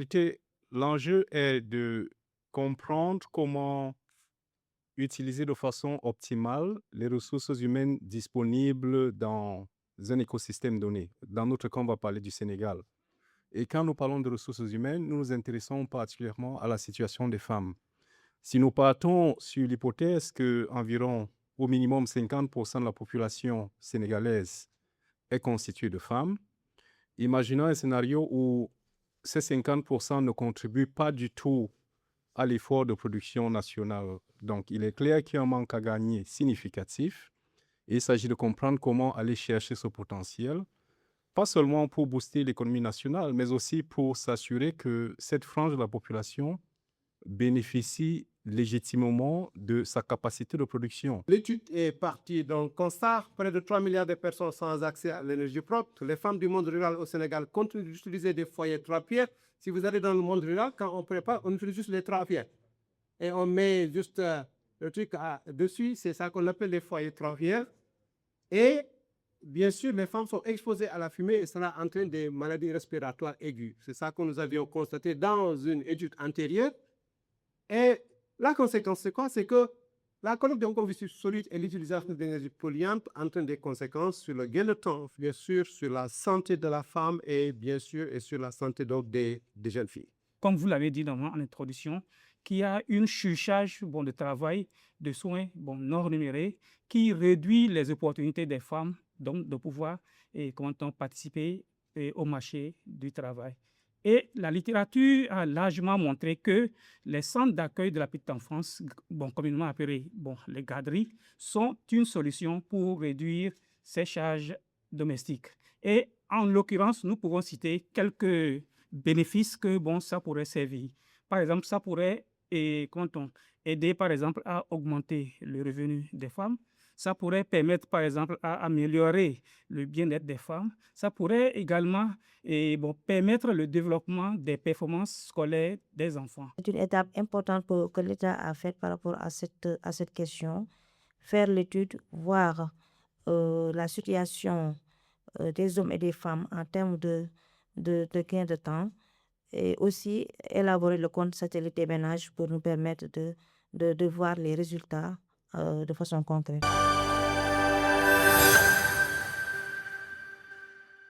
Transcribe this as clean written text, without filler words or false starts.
réalité, l'enjeu est de comprendre comment utiliser de façon optimale les ressources humaines disponibles dans un écosystème donné. Dans notre cas, on va parler du Sénégal. Et quand nous parlons de ressources humaines, nous nous intéressons particulièrement à la situation des femmes. Si nous partons sur l'hypothèse qu'environ au minimum 50% de la population sénégalaise est constituée de femmes, imaginons un scénario où ces 50% ne contribuent pas du tout à l'effort de production nationale. Donc, il est clair qu'il y a un manque à gagner significatif. Et il s'agit de comprendre comment aller chercher ce potentiel, pas seulement pour booster l'économie nationale, mais aussi pour s'assurer que cette frange de la population bénéficie légitimement de sa capacité de production. L'étude est partie d'un constat, près de 3 milliards de personnes sans accès à l'énergie propre. Les femmes du monde rural au Sénégal continuent d'utiliser des foyers trois pierres. Si vous allez dans le monde rural, quand on prépare, on utilise juste les trois pierres. Et on met juste le truc dessus, c'est ça qu'on appelle les foyers trois pierres. Et bien sûr, les femmes sont exposées à la fumée et cela entraîne des maladies respiratoires aiguës. C'est ça que nous avions constaté dans une étude antérieure. Et la conséquence, c'est quoi? C'est que la collecte d'un combustible solide et l'utilisation d'énergie polluante entraînent des conséquences sur le gain de temps, bien sûr, sur la santé de la femme et bien sûr, et sur la santé donc des jeunes filles. Comme vous l'avez dit en introduction, qu'il y a une surcharge de travail, de soins non rémunérés qui réduit les opportunités des femmes donc, de pouvoir participer au marché du travail. Et la littérature a largement montré que les centres d'accueil de la petite enfance, communément appelés les garderies, sont une solution pour réduire ces charges domestiques. Et en l'occurrence, nous pouvons citer quelques bénéfices que ça pourrait servir. Par exemple, ça pourrait aider par exemple, à augmenter le revenu des femmes. Ça pourrait permettre, par exemple, à améliorer le bien-être des femmes. Ça pourrait également permettre le développement des performances scolaires des enfants. C'est une étape importante que l'État a faite par rapport à cette question. Faire l'étude, voir la situation des hommes et des femmes en termes de gain de temps et aussi élaborer le compte satellite des ménages pour nous permettre de voir les résultats de façon concrète.